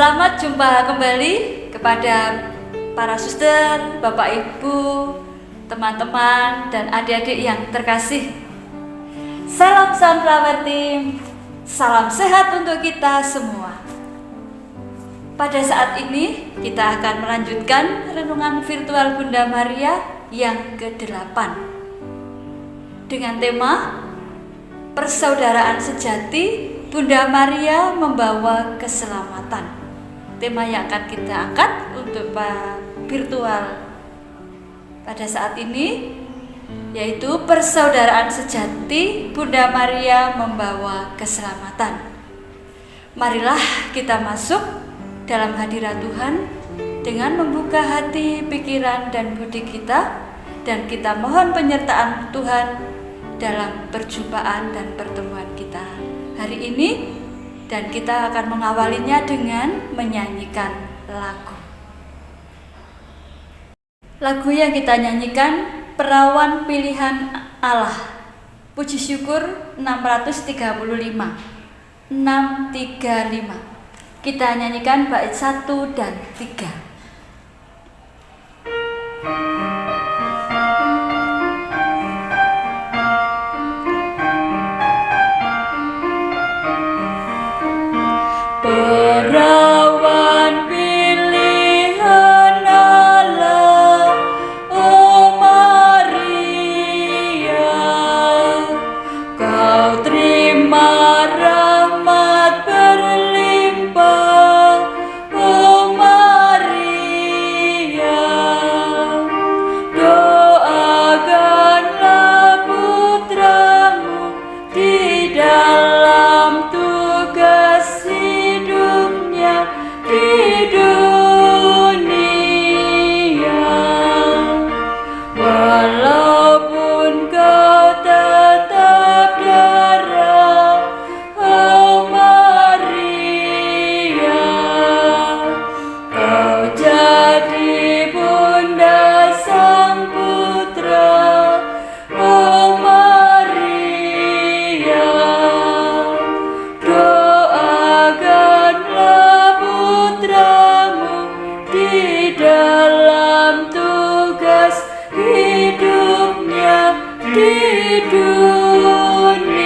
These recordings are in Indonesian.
Selamat jumpa kembali kepada para suster, bapak ibu, teman-teman, dan adik-adik yang terkasih. Salam Sunflower Team, salam sehat untuk kita semua. Pada saat ini kita akan melanjutkan renungan virtual Bunda Maria yang ke-8 dengan tema Persaudaraan Sejati, Bunda Maria membawa keselamatan. Tema yang akan kita angkat untuk virtual pada saat ini yaitu persaudaraan sejati, Bunda Maria membawa keselamatan. Marilah kita masuk dalam hadirat Tuhan dengan membuka hati, pikiran, dan budi kita, dan kita mohon penyertaan Tuhan dalam perjumpaan dan pertemuan kita hari ini, dan kita akan mengawalinya dengan menyanyikan lagu. Lagu yang kita nyanyikan Perawan Pilihan Allah, puji syukur 635. Kita nyanyikan bait 1 dan 3. Perawan pilihan Allah, oh Maria, kau terima rahmat berlimpah, oh Maria, doakanlah putramu di dalam tugas hidupnya di dunia. Walaupun kau tetap darah, oh Maria, kau jadi bunda sang putra, oh Maria, doakanlah putramu di dalam tugas hidupnya di dunia.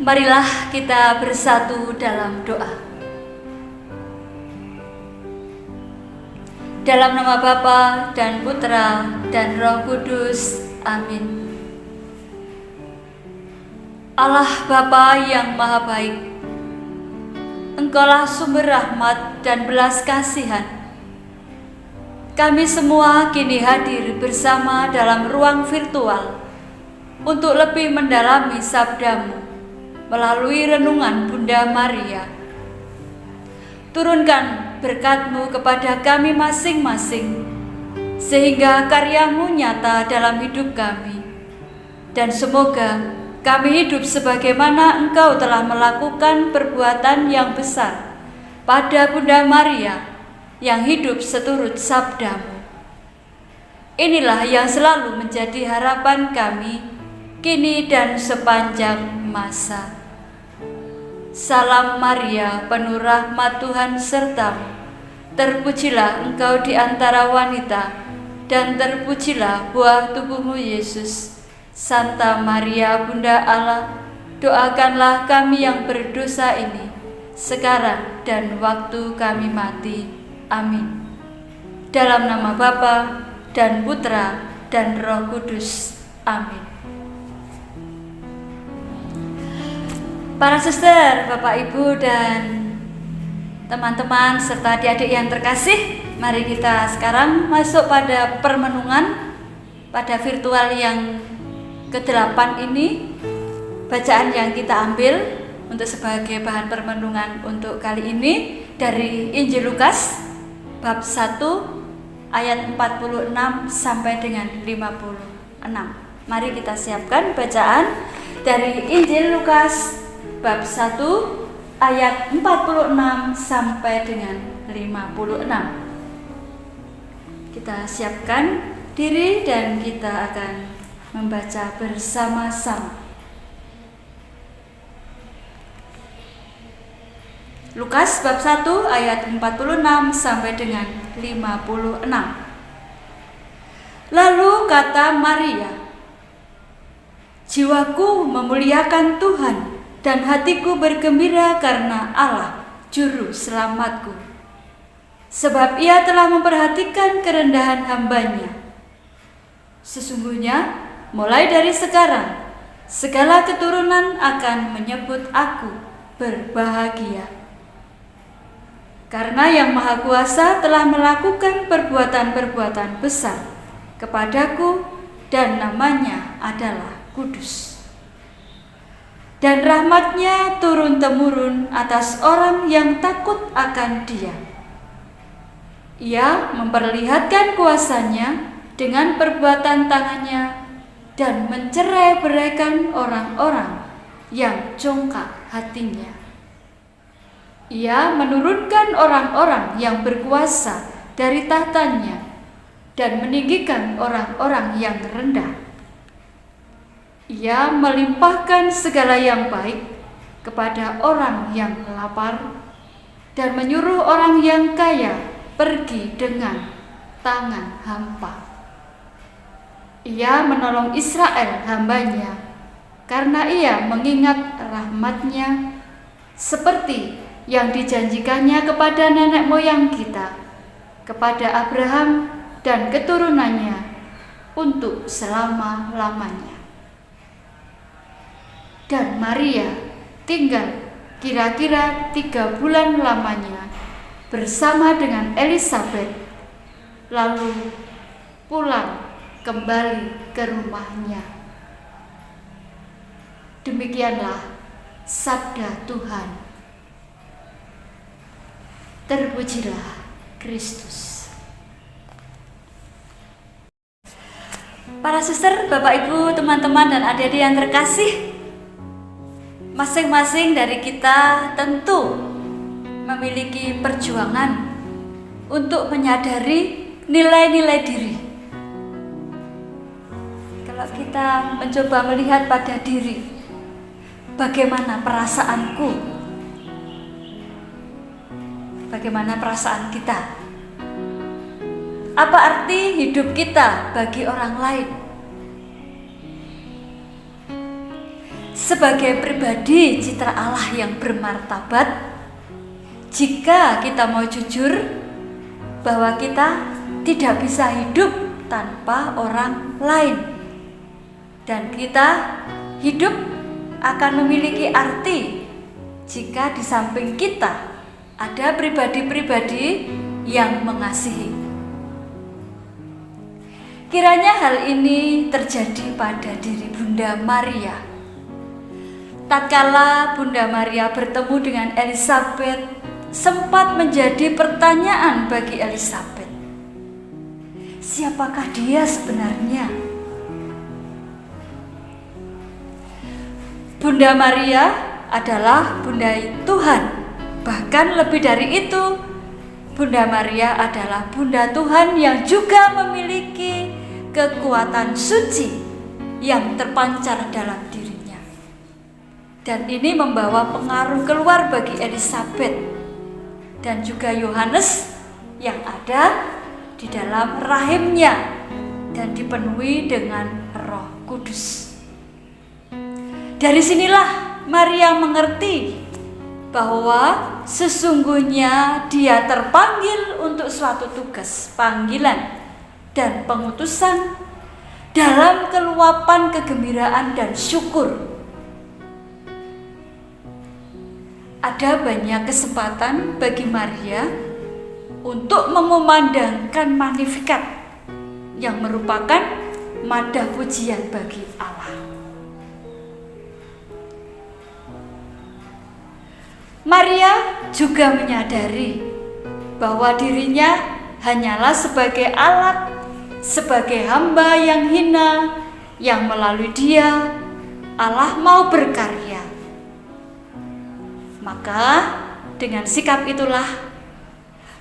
Marilah kita bersatu dalam doa. Dalam nama Bapa dan Putra dan Roh Kudus. Amin. Allah Bapa yang Maha Baik, Engkaulah sumber rahmat dan belas kasihan. Kami semua kini hadir bersama dalam ruang virtual untuk lebih mendalami sabda-Mu melalui renungan Bunda Maria. Turunkan berkat-Mu kepada kami masing-masing, sehingga karya-Mu nyata dalam hidup kami, dan semoga kami hidup sebagaimana Engkau telah melakukan perbuatan yang besar pada Bunda Maria yang hidup seturut sabda-Mu. Inilah yang selalu menjadi harapan kami kini dan sepanjang masa. Salam Maria, penuh rahmat Tuhan sertamu. Terpujilah engkau di antara wanita, dan terpujilah buah tubuhmu Yesus. Santa Maria, Bunda Allah, doakanlah kami yang berdosa ini, sekarang dan waktu kami mati. Amin. Dalam nama Bapa dan Putra dan Roh Kudus. Amin. Para suster, bapak ibu, dan teman-teman serta adik-adik yang terkasih, mari kita sekarang masuk pada permenungan pada virtual yang ke-8 ini. Bacaan yang kita ambil untuk sebagai bahan permenungan untuk kali ini dari Injil Lukas bab 1 ayat 46 sampai dengan 56. Mari kita siapkan bacaan dari Injil Lukas bab 1 ayat 46 sampai dengan 56. Kita siapkan diri dan kita akan membaca bersama-sama. Lukas bab 1 ayat 46 sampai dengan 56. Lalu kata Maria, "Jiwaku memuliakan Tuhan dan hatiku bergembira karena Allah, Juru Selamatku. Sebab Ia telah memperhatikan kerendahan hamba-Nya. Sesungguhnya, mulai dari sekarang, segala keturunan akan menyebut aku berbahagia. Karena Yang Maha Kuasa telah melakukan perbuatan-perbuatan besar kepadaku dan namanya adalah kudus. Dan rahmat-Nya turun-temurun atas orang yang takut akan Dia. Ia memperlihatkan kuasa-Nya dengan perbuatan tangan-Nya dan mencerai-beraikan orang-orang yang congkak hatinya. Ia menurunkan orang-orang yang berkuasa dari tahtanya dan meninggikan orang-orang yang rendah. Ia melimpahkan segala yang baik kepada orang yang lapar dan menyuruh orang yang kaya pergi dengan tangan hampa. Ia menolong Israel hamba-Nya karena Ia mengingat rahmat-Nya seperti yang dijanjikannya kepada nenek moyang kita, kepada Abraham dan keturunannya untuk selama-lamanya." Dan Maria tinggal kira-kira 3 bulan lamanya bersama dengan Elisabet, lalu pulang kembali ke rumahnya. Demikianlah sabda Tuhan. Terpujilah Kristus. Para suster, Bapak Ibu, teman-teman dan adik-adik yang terkasih, masing-masing dari kita tentu memiliki perjuangan untuk menyadari nilai-nilai diri. Kalau kita mencoba melihat pada diri, bagaimana perasaanku? Bagaimana perasaan kita? Apa arti hidup kita bagi orang lain? Sebagai pribadi citra Allah yang bermartabat, jika kita mau jujur bahwa kita tidak bisa hidup tanpa orang lain, dan kita hidup akan memiliki arti jika di samping kita ada pribadi-pribadi yang mengasihi. Kiranya hal ini terjadi pada diri Bunda Maria. Tatkala Bunda Maria bertemu dengan Elisabet, sempat menjadi pertanyaan bagi Elisabet, siapakah dia sebenarnya? Bunda Maria adalah Bunda Tuhan. Bahkan lebih dari itu, Bunda Maria adalah Bunda Tuhan yang juga memiliki kekuatan suci yang terpancar dalam dirinya. Dan ini membawa pengaruh keluar bagi Elisabet dan juga Yohanes yang ada di dalam rahimnya dan dipenuhi dengan Roh Kudus. Dari sinilah Maria mengerti bahwa sesungguhnya dia terpanggil untuk suatu tugas, panggilan dan pengutusan dalam keluapan kegembiraan dan syukur. Ada banyak kesempatan bagi Maria untuk mengumandangkan Magnificat yang merupakan madah pujian bagi Allah. Maria juga menyadari bahwa dirinya hanyalah sebagai alat, sebagai hamba yang hina, yang melalui dia Allah mau berkarya. Maka dengan sikap itulah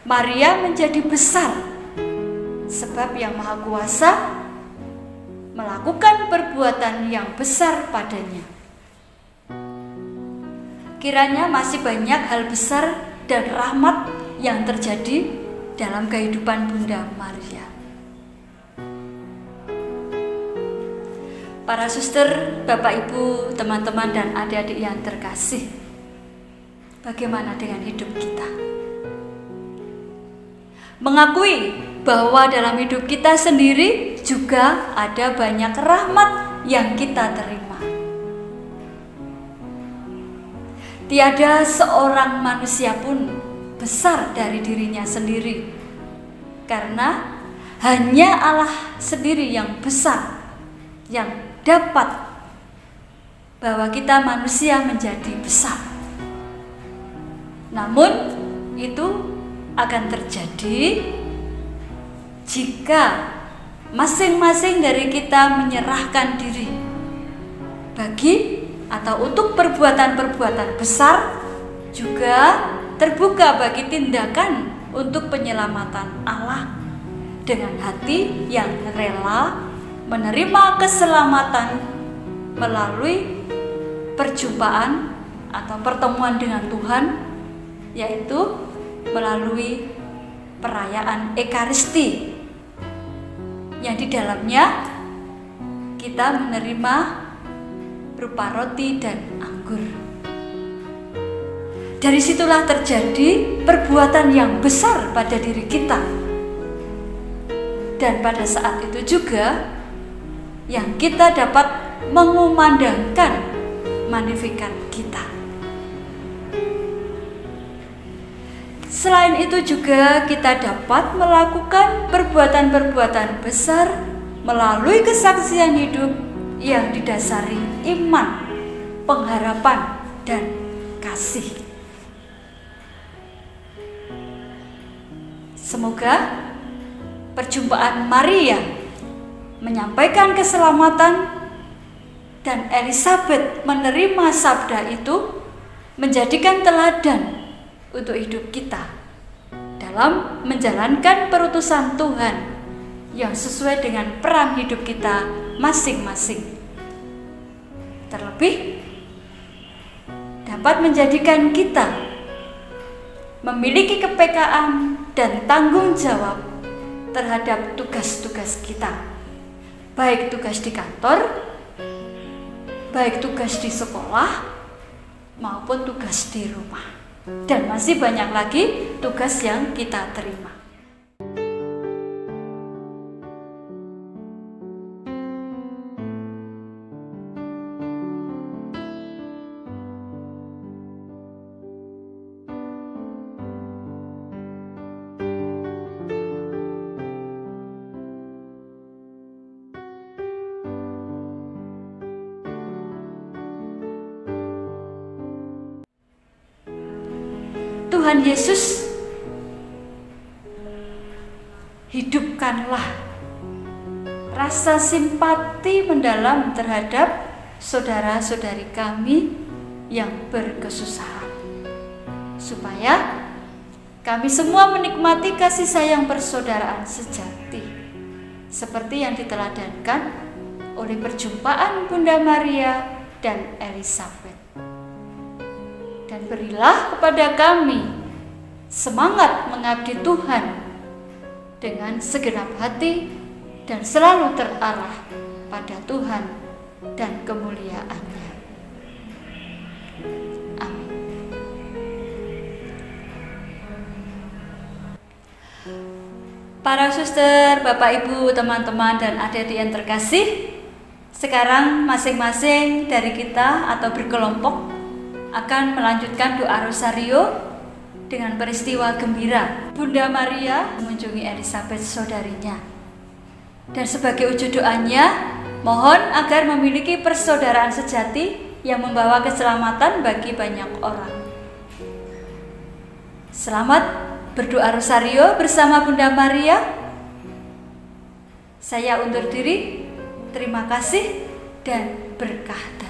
Maria menjadi besar, sebab Yang Maha Kuasa melakukan perbuatan yang besar padanya. Kiranya masih banyak hal besar dan rahmat yang terjadi dalam kehidupan Bunda Maria. Para suster, Bapak Ibu, teman-teman dan adik-adik yang terkasih, bagaimana dengan hidup kita? Mengakui bahwa dalam hidup kita sendiri juga ada banyak rahmat yang kita terima. Tiada seorang manusia pun besar dari dirinya sendiri, karena hanya Allah sendiri yang besar, yang dapat bahwa kita manusia menjadi besar. Namun itu akan terjadi jika masing-masing dari kita menyerahkan diri bagi atau untuk perbuatan-perbuatan besar, juga terbuka bagi tindakan untuk penyelamatan Allah dengan hati yang rela menerima keselamatan melalui perjumpaan atau pertemuan dengan Tuhan, yaitu melalui perayaan Ekaristi yang di dalamnya kita menerima berupa roti dan anggur. Dari situlah terjadi perbuatan yang besar pada diri kita. Dan pada saat itu juga yang kita dapat mengumandangkan Magnificat kita. Selain itu juga kita dapat melakukan perbuatan-perbuatan besar melalui kesaksian hidup yang didasari iman, pengharapan, dan kasih. Semoga perjumpaan Maria menyampaikan keselamatan dan Elizabeth menerima sabda itu menjadikan teladan untuk hidup kita dalam menjalankan perutusan Tuhan yang sesuai dengan peran hidup kita masing-masing. Terlebih dapat menjadikan kita memiliki kepekaan dan tanggung jawab terhadap tugas-tugas kita, baik tugas di kantor, baik tugas di sekolah, maupun tugas di rumah. Dan masih banyak lagi tugas yang kita terima. Tuhan Yesus, hidupkanlah rasa simpati mendalam terhadap saudara-saudari kami yang berkesusahan, supaya kami semua menikmati kasih sayang persaudaraan sejati, seperti yang diteladankan oleh perjumpaan Bunda Maria dan Elizabeth. Dan berilah kepada kami semangat mengabdi Tuhan dengan segenap hati dan selalu terarah pada Tuhan dan kemuliaan-Nya. Amin. Para suster, Bapak Ibu, teman-teman dan adik-adik yang terkasih, sekarang masing-masing dari kita atau berkelompok akan melanjutkan doa rosario dengan peristiwa gembira Bunda Maria mengunjungi Elizabeth saudarinya. Dan sebagai wujud doanya, mohon agar memiliki persaudaraan sejati yang membawa keselamatan bagi banyak orang. Selamat berdoa rosario bersama Bunda Maria. Saya undur diri. Terima kasih dan berkah.